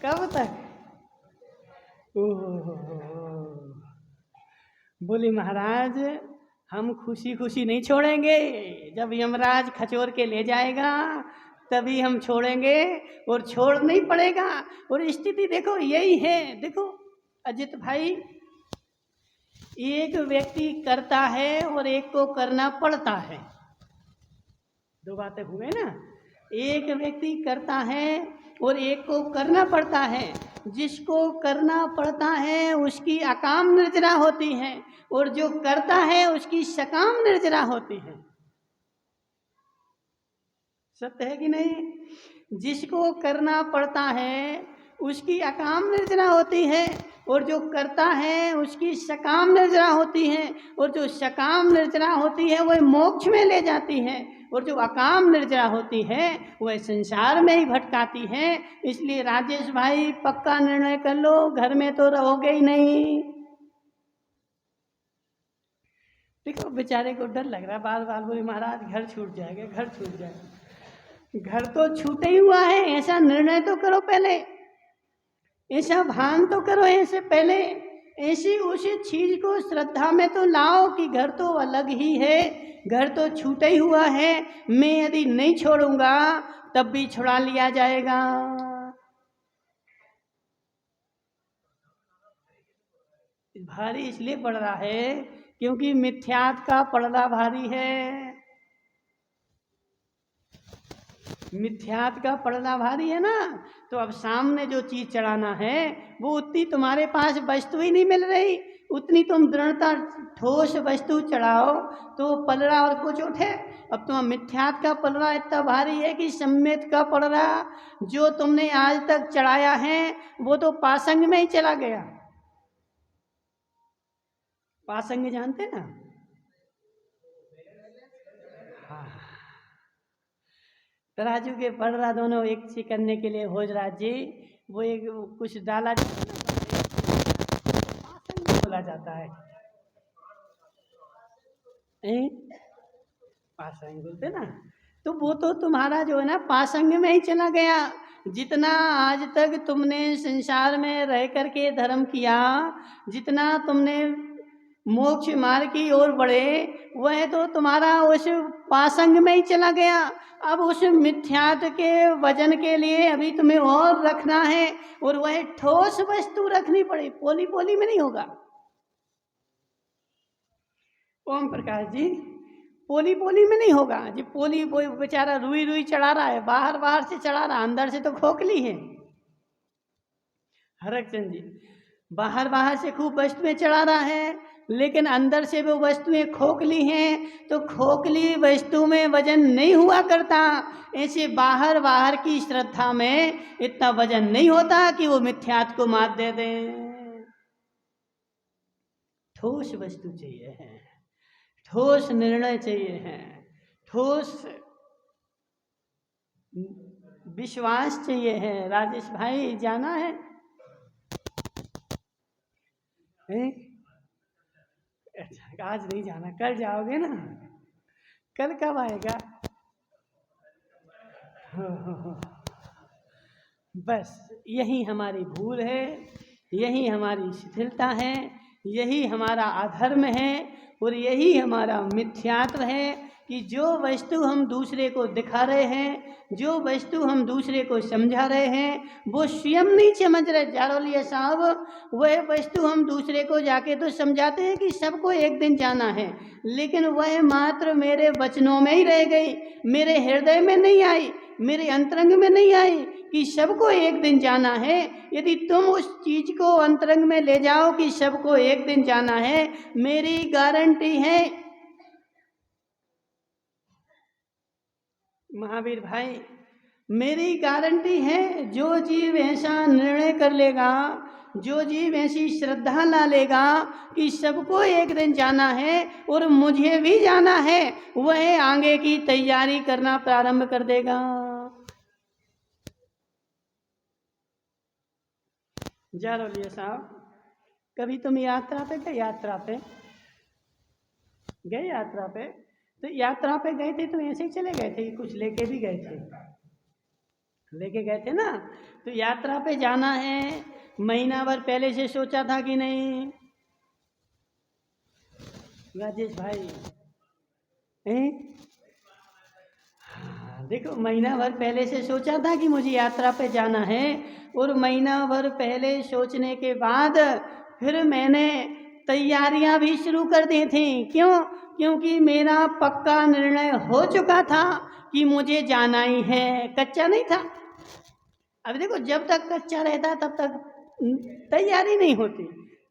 S1: कब तक? ओहो, बोले महाराज हम खुशी खुशी नहीं छोड़ेंगे, जब यमराज खचोर के ले जाएगा तभी हम छोड़ेंगे, और छोड़ना ही पड़ेगा। और स्थिति देखो यही है। देखो अजित भाई, एक व्यक्ति करता है और एक को करना पड़ता है, दो बातें हुए ना। एक व्यक्ति करता है और एक को करना पड़ता है। जिसको करना पड़ता है उसकी अकाम निर्जरा होती है, और जो करता है उसकी सकाम निर्जरा होती है। सत्य है कि नहीं? जिसको करना पड़ता है उसकी अकाम निर्जरा होती है, और जो करता है उसकी सकाम निर्जरा होती है, और जो सकाम निर्जरा होती है वह मोक्ष में ले जाती है, और जो अकाम निर्जरा होती है वह संसार में ही भटकाती है। इसलिए राजेश भाई पक्का निर्णय कर लो, घर में तो रहोगे ही नहीं। देखो बेचारे को डर लग रहा, बार बार बोले महाराज घर छूट जाएगा, घर छूट जाएगा। घर तो छूटे ही हुआ है, ऐसा निर्णय तो करो पहले, ऐसा भान तो करो ऐसे पहले, ऐसी उसी चीज को श्रद्धा में तो लाओ कि घर तो अलग ही है, घर तो छूटा ही हुआ है, मैं यदि नहीं छोड़ूंगा तब भी छुड़ा लिया जाएगा। भारी इसलिए पड़ रहा है क्योंकि मिथ्यात का पर्दा भारी है। मिथ्यात का पर्दा भारी है ना, तो अब सामने जो चीज चढ़ाना है वो उतनी तुम्हारे पास वस्तु ही नहीं मिल रही, उतनी तुम दृढ़ता ठोस वस्तु चढ़ाओ तो पलड़ा और कुछ उठे। अब तुम मिथ्यात का पलड़ा इतना भारी है कि सम्यत का पलड़ा जो तुमने आज तक चढ़ाया है वो तो पासंग में ही चला गया। पासंग जानते ना? हाँ, तराजू के पलड़ा दोनों एक से करने के लिए भोजराज जी वो एक कुछ डाला बोला जाता है, पासंग बोलते ना, तो वो तो तुम्हारा जो है ना पासंग में ही चला गया। जितना आज तक तुमने संसार में रह करके धर्म किया, जितना तुमने मोक्ष मार्ग की ओर बढ़े, वह तो तुम्हारा उस पासंग में ही चला गया। अब उस मिथ्यात के वजन के लिए अभी तुम्हें और रखना है, और वह ठोस वस्तु रखनी पड़े, पोली पोली में नहीं होगा। ओम प्रकाश जी पोली पोली में नहीं होगा जी। पोली बेचारा रुई रुई चढ़ा रहा है, बाहर बाहर से चढ़ा रहा, अंदर से तो खोखली है। हरक चंद जी बाहर बाहर से खूब वस्तुएं चढ़ा रहा है, लेकिन अंदर से वो वस्तुएं खोखली हैं, तो खोखली वस्तु में वजन नहीं हुआ करता। ऐसे बाहर बाहर की श्रद्धा में इतना वजन नहीं होता कि वो मिथ्यात को मात दे दे। ठोस वस्तु चाहिए है, ठोस निर्णय चाहिए है, ठोस विश्वास चाहिए है। राजेश भाई जाना है? अच्छा आज नहीं जाना, कल जाओगे ना? कल कब आएगा? बस यही हमारी भूल है, यही हमारी शिथिलता है, यही हमारा अधर्म है, और यही हमारा मिथ्यात्व है कि जो वस्तु हम दूसरे को दिखा रहे हैं, जो वस्तु हम दूसरे को समझा रहे हैं, वो स्वयं नहीं समझ रहे। जारोलिया साहब वह वस्तु हम दूसरे को जाके तो समझाते हैं कि सबको एक दिन जाना है, लेकिन वह मात्र मेरे वचनों में ही रह गई, मेरे हृदय में नहीं आई, मेरे अंतरंग में नहीं आई कि सबको एक दिन जाना है। यदि तुम उस चीज को अंतरंग में ले जाओ कि सबको एक दिन जाना है, मेरी गारंटी है महावीर भाई, मेरी गारंटी है, जो जीव ऐसा निर्णय कर लेगा, जो जीव ऐसी श्रद्धा ला लेगा कि सबको एक दिन जाना है और मुझे भी जाना है, वह आगे की तैयारी करना प्रारंभ कर देगा। जारोलिया साहब कभी तुम यात्रा पे गए? यात्रा पे गए? यात्रा पे तो यात्रा पे गए थे तो ऐसे ही चले गए थे, कुछ लेके भी गए थे? लेके गए थे ना। तो यात्रा पे जाना है, महीना भर पहले से सोचा था कि नहीं राजेश भाई? हैं? हाँ, देखो महीना भर पहले से सोचा था कि मुझे यात्रा पे जाना है, और महीना भर पहले सोचने के बाद फिर मैंने तैयारियां भी शुरू कर दी थी। क्यों? क्योंकि मेरा पक्का निर्णय हो चुका था कि मुझे जाना ही है, कच्चा नहीं था। अब देखो जब तक कच्चा रहता तब तक तैयारी नहीं होती।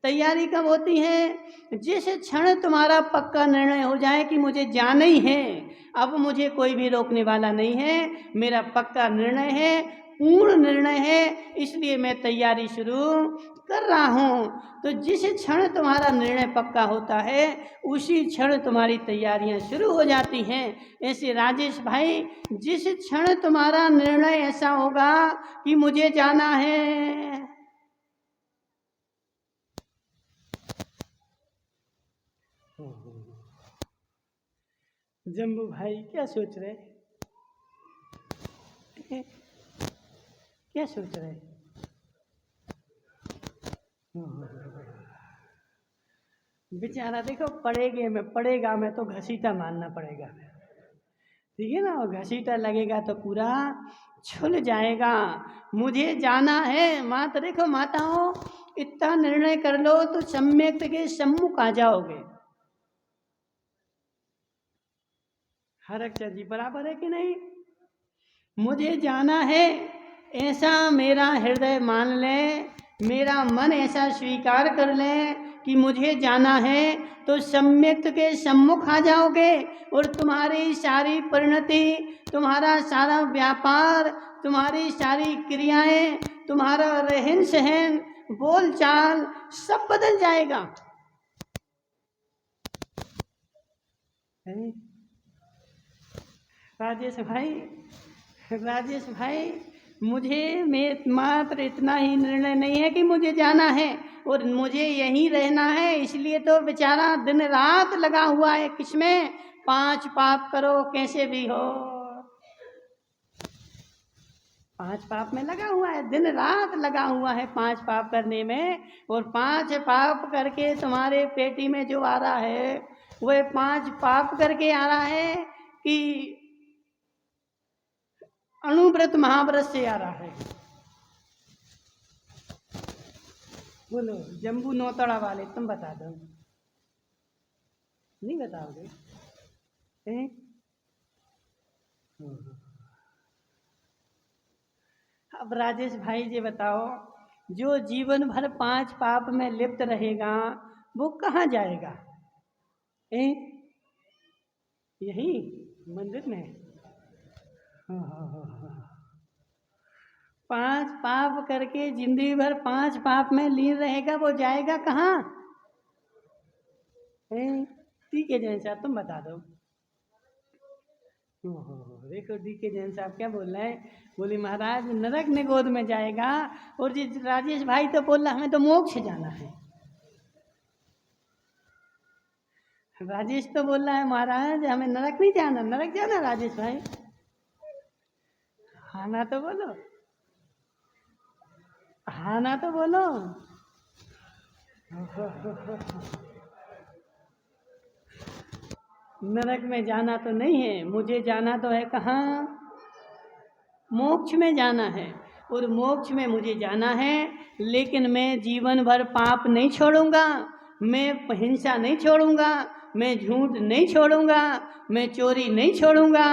S1: तैयारी कब होती है? जिस क्षण तुम्हारा पक्का निर्णय हो जाए कि मुझे जाना ही है, अब मुझे कोई भी रोकने वाला नहीं है, मेरा पक्का निर्णय है, पूर्ण निर्णय है, इसलिए मैं तैयारी शुरू कर रहा हूँ। तो जिस क्षण तुम्हारा निर्णय पक्का होता है उसी क्षण तुम्हारी तैयारियां शुरू हो जाती हैं। ऐसे राजेश भाई, जिस क्षण तुम्हारा निर्णय ऐसा होगा कि मुझे जाना है, जम्बू भाई क्या सोच रहे? क्या सोच रहे? बेचारा देखो पड़ेगा में तो घसीटा मारना पड़ेगा, ठीक है ना? और घसीटा लगेगा तो पूरा छुल जाएगा। मुझे जाना है। माता देखो माताओं, इतना निर्णय कर लो तो सम्यक के सम्मुख आ जाओगे। हर अक्षर जी बराबर है कि नहीं? मुझे जाना है ऐसा मेरा हृदय मान ले, मेरा मन ऐसा स्वीकार कर ले कि मुझे जाना है, तो सम्यक के सम्मुख आ जाओगे और तुम्हारी सारी परिणति, तुम्हारा सारा व्यापार, तुम्हारी सारी क्रियाएं, तुम्हारा रहन सहन, बोल चाल सब बदल जाएगा। राजेश भाई मुझे मात्र इतना ही निर्णय नहीं है कि मुझे जाना है और मुझे यहीं रहना है, इसलिए तो बेचारा दिन रात लगा हुआ है किसमें? 5 पाप करो कैसे भी हो, 5 पाप में लगा हुआ है, दिन रात लगा हुआ है 5 पाप करने में। और 5 पाप करके तुम्हारे पेटी में जो आ रहा है वह 5 पाप करके आ रहा है कि अणुव्रत महाव्रत से आ रहा है? बोलो जम्बू नौतड़ा वाले, तुम बता दो। नहीं बताओगे? अब राजेश भाई जी बताओ, जो जीवन भर 5 पाप में लिप्त रहेगा वो कहाँ जाएगा? यही मंदिर में? 5 पाप करके जिंदगी भर 5 पाप में लीन रहेगा, वो जाएगा कहाँ? ठीक है जैन साहब तुम बता दो। देखो डी के जैन साहब क्या बोल रहे हैं, बोले महाराज नरक निगोद में जाएगा, और जी राजेश भाई तो बोल रहा हमें तो मोक्ष जाना है। राजेश तो बोल रहा है महाराज हमें नरक नहीं जाना, नरक जाना राजेश भाई। हाँ ना तो बोलो, हाँ ना तो बोलो। नरक में जाना तो नहीं है, मुझे जाना तो है कहाँ? मोक्ष में जाना है, और मोक्ष में मुझे जाना है, लेकिन मैं जीवन भर पाप नहीं छोड़ूंगा, मैं हिंसा नहीं छोड़ूंगा, मैं झूठ नहीं छोड़ूंगा, मैं चोरी नहीं छोड़ूंगा,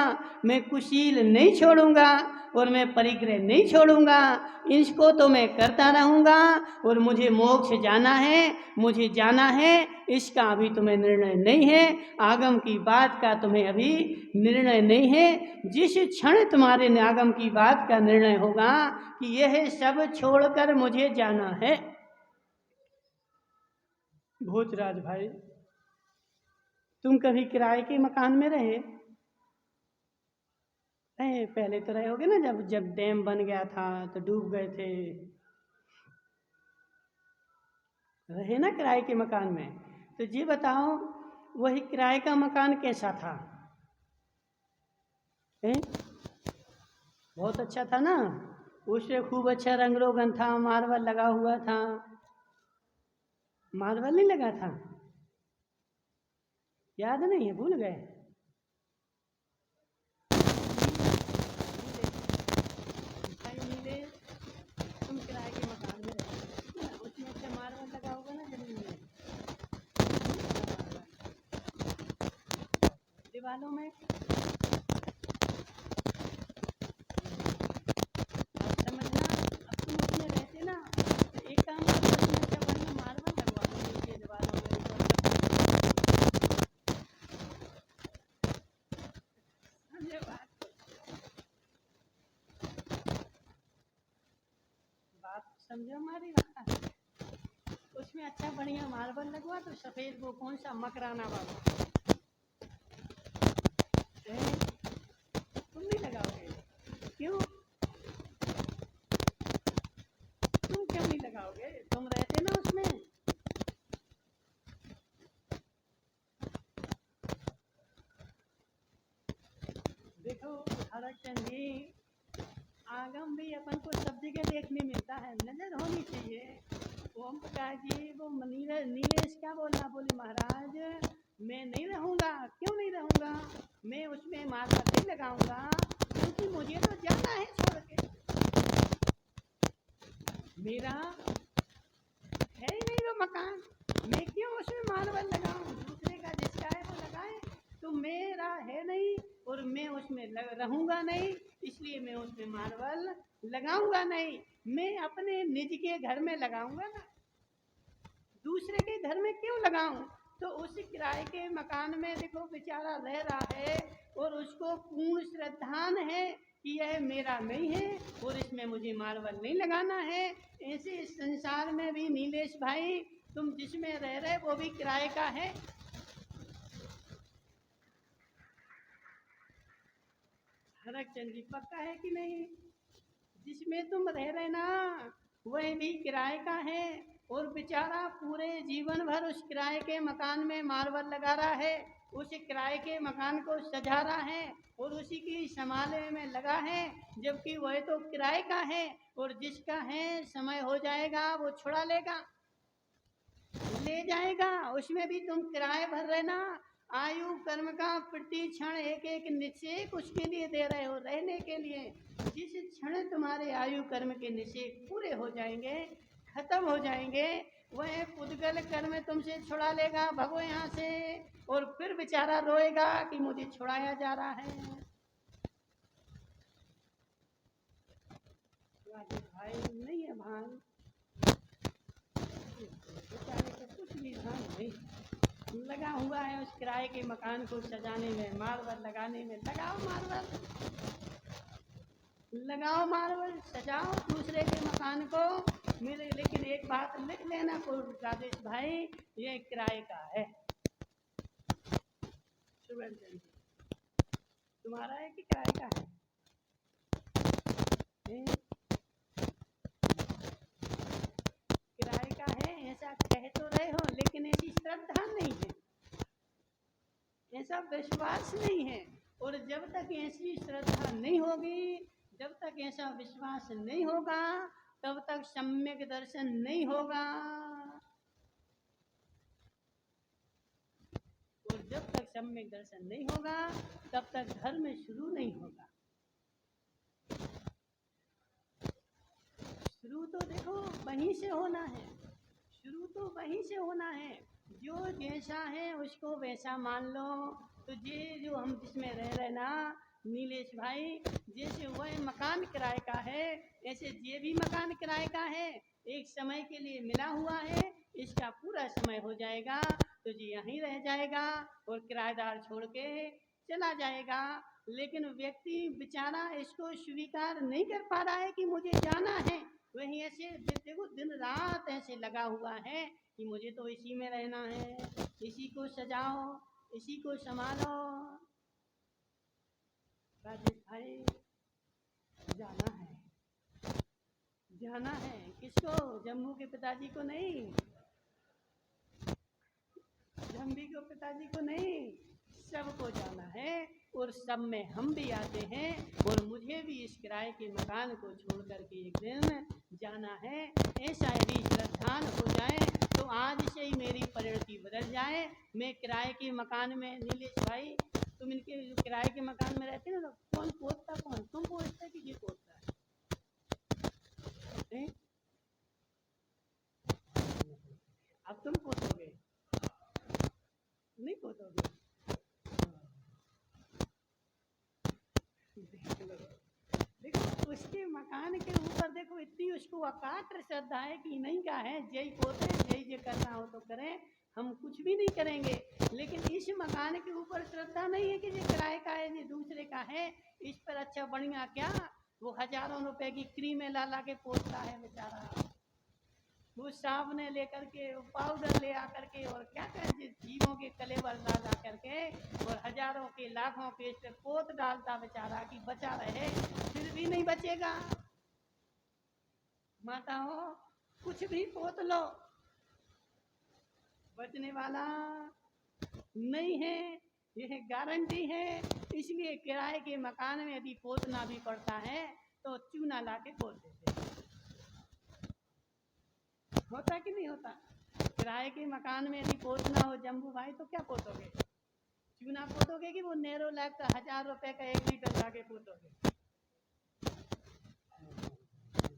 S1: मैं कुशील नहीं छोड़ूंगा, और मैं परिग्रह नहीं छोड़ूंगा। इसको तो मैं करता रहूंगा, और मुझे मोक्ष जाना है, मुझे जाना है, इसका अभी तुम्हें निर्णय नहीं है, आगम की बात का तुम्हें अभी निर्णय नहीं है। जिस क्षण तुम्हारे आगम की बात का निर्णय होगा कि यह सब छोड़कर मुझे जाना है। भोजराज भाई तुम कभी किराए के मकान में रहे? नहीं, पहले तो रहे होगे ना, जब जब डैम बन गया था तो डूब गए थे। रहे ना किराए के मकान में। तो जी बताओ, वही किराए का मकान कैसा था? हैं? बहुत अच्छा था ना। उसमें खूब अच्छा रंग रोगन था, मार्बल लगा हुआ था। मार्बल नहीं लगा था? याद नहीं है, भूल गए? भाई नीले, तुम किराए के मकान में रहते हो ना, उसमें अच्छा मार्बल लगा होगा ना जमीन में, दीवारों में। अब समझना, अब तुम उसमें रहते ना, तो एक काम करो, उसमें अच्छा बढ़िया मार्बल लगवा दो नीचे दीवारों में, ऊपर छत। समझे बात समझो हमारी बात। उसमें अच्छा बढ़िया मार्बल लगवा तो सफेद, वो कौन सा मकराना वाला। हैं? तुम नहीं लगाओगे? क्यों? तुम क्यों नहीं लगाओगे? तुम रहते ना उसमें। देखो हरक चंद जी, आगम भी अपन को सब जगह देखने मिलता है, नजर होनी चाहिए। ओम प्रकाश जी, वो नीलेश क्या बोला, बोले महाराज मैं नहीं रहूँगा। क्यों नहीं रहूँगा? मैं उसमें माला नहीं लगाऊंगा, क्योंकि मुझे तो जाना है छोड़ के। मेरा है ही नहीं वो मकान, मैं क्यों उसमें मार्बल लगाऊं? दूसरे का जिसका है वो लगाए, तो मेरा है नहीं और मैं उसमें रहूंगा नहीं, इसलिए मैं उसमें मार्बल लगाऊंगा नहीं। मैं अपने निज के घर में लगाऊंगा ना, दूसरे के घर में क्यों लगाऊं? तो उस किराए के मकान में देखो बेचारा रह रहा है और उसको पूर्ण श्रद्धान है कि यह मेरा नहीं है और इसमें मुझे मार्बल नहीं लगाना है। ऐसे इस संसार में भी नीलेश भाई, तुम जिसमें रह रहे वो भी किराए का है। हरक चंद जी, पक्का है कि नहीं? जिसमें तुम रह रहे ना, वह भी किराए का है और बेचारा पूरे जीवन भर उस किराए के मकान में मार्बल लगा रहा है, उस किराए के मकान को सजा रहा है और उसी की संभालने में लगा है, जबकि वह तो किराए का है और जिसका है समय हो जाएगा वो छुड़ा लेगा, ले जाएगा। उसमें भी तुम किराए भर रहे ना, आयु कर्म का प्रति क्षण एक एक निश्चय उसके लिए दे रहे हो, रहने के लिए। जिस क्षण तुम्हारे आयु कर्म के निश्चय पूरे हो जाएंगे, खत्म हो जाएंगे, वह पुद्गल कर्म तुमसे छुड़ा लेगा, भगो यहाँ से। और फिर बेचारा रोएगा कि मुझे छुड़ाया जा रहा है। भाई नहीं है भान, बेचारे को कुछ भी भान नहीं, लगा हुआ है उस किराए के मकान को सजाने में, मार्बल लगाने में। लगाओ मार्बल, लगाओ मार्बल, सजाओ दूसरे के मकान को। मेरे लेकिन एक बात लिख लेना को राजेश भाई, ये किराए का है। सुरेंद्र जी, तुम्हारा है कि किराए का है? किराए का है ऐसा कह तो रहे हो, लेकिन ऐसी श्रद्धा नहीं है, ऐसा विश्वास नहीं है। और जब तक ऐसी श्रद्धा नहीं होगी, जब तक ऐसा विश्वास नहीं होगा, तब तक सम्यक दर्शन नहीं होगा। और जब तक सम्यक दर्शन नहीं होगा, तब तक धर्म शुरू नहीं होगा। शुरू तो देखो वहीं से होना है, शुरू तो वहीं से होना है। जो जैसा है उसको वैसा मान लो। तो ये जो हम जिसमें रह रहे ना नीलेश भाई, जैसे वह मकान किराए का है, ऐसे ये भी मकान किराए का है, एक समय के लिए मिला हुआ है, इसका पूरा समय हो जाएगा तो जी यहीं रह जाएगा और किराएदार छोड़ के चला जाएगा। लेकिन व्यक्ति बेचारा इसको स्वीकार नहीं कर पा रहा है कि मुझे जाना है। वही ऐसे देखो दिन रात ऐसे लगा हुआ है कि मुझे तो इसी में रहना है, इसी को सजाओ, इसी को संभालो। राजेश भाई, जाना है, जाना है। किसको? जम्मू के पिताजी को नहीं,
S3: पिताजी को नहीं, सबको जाना है और सब में हम भी आते हैं और मुझे भी इस किराए के मकान को छोड़ करके एक दिन जाना है। ऐसा यदि श्रद्धान हो जाए तो आज से ही मेरी परिणति बदल जाए। मैं किराए के मकान में, नीलेश भाई तुम इनके किराए के मकान में रहते ना, तो कौन पोतता, कौन तुम पोतते कि ये पोतता है? अब तुम पोतोगे नहीं, पोतोगे? देखो उसके मकान के ऊपर देखो इतनी उसको अकाट श्रद्धा है कि नहीं का है जय पोते, जय जे करना हो तो करें, हम कुछ भी नहीं करेंगे। लेकिन इस मकान के ऊपर श्रद्धा नहीं है कि ये किराए का है, ये दूसरे का है, इस पर अच्छा बढ़िया क्या वो हजारों रुपए की क्रीमें ला ला के पोतता है बेचारा, वो साबुने लेकर के, पाउडर ले आकर के, और क्या कहते जीवों के कलेवर ला ला करके और हजारों के लाखों के इस पे पोत डालता बेचारा कि बचा रहे, फिर भी नहीं बचेगा। माता हो कुछ भी पोत लो, बचने वाला नहीं है, यह गारंटी है। इसलिए किराए के मकान में यदि पोतना भी पड़ता है तो चूना ला के पोत देते हैं। होता कि नहीं होता? किराए के मकान में यदि पोतना हो जम्बू भाई तो क्या पोतोगे? चूना पोतोगे कि वो नेरो लैक का 1000 रुपए का 1 लीटर ला के पोतोगे?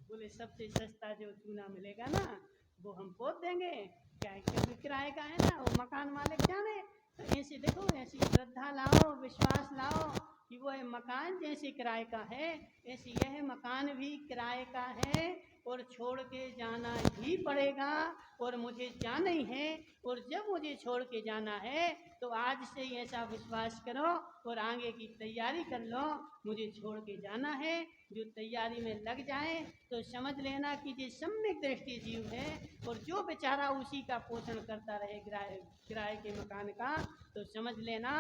S3: बोले सबसे सस्ता जो चूना मिलेगा ना वो हम पोत देंगे, क्या है क्योंकि किराए का है ना, वो मकान मालिक जाने। तो ऐसे देखो, ऐसी श्रद्धा लाओ, विश्वास लाओ कि वो मकान जैसे किराए का है ऐसे यह मकान भी किराए का है और छोड़ के जाना ही पड़ेगा और मुझे जाना ही है। और जब मुझे छोड़ के जाना है तो आज से ही ऐसा विश्वास करो और आगे की तैयारी कर लो, मुझे छोड़ के जाना है। जो तैयारी में लग जाए तो समझ लेना कि ये सम्यक दृष्टि जीव है और जो बेचारा उसी का पोषण करता रहे किराए के मकान का, तो समझ लेना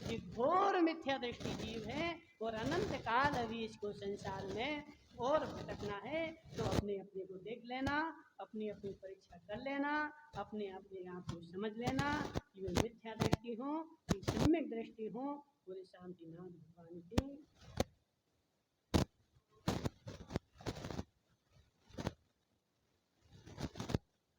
S3: कि घोर मिथ्या दृष्टि जीव है और अनंत काल अभी इसको संसार में और भटकना है। तो अपने अपने को देख लेना, अपनी अपनी परीक्षा कर लेना, अपने अपने आप को समझ लेना कि मैं मिथ्या दृष्टि हूँ कि सम्यक दृष्टि हूँ। पूरे शांतिनाथ भगवान की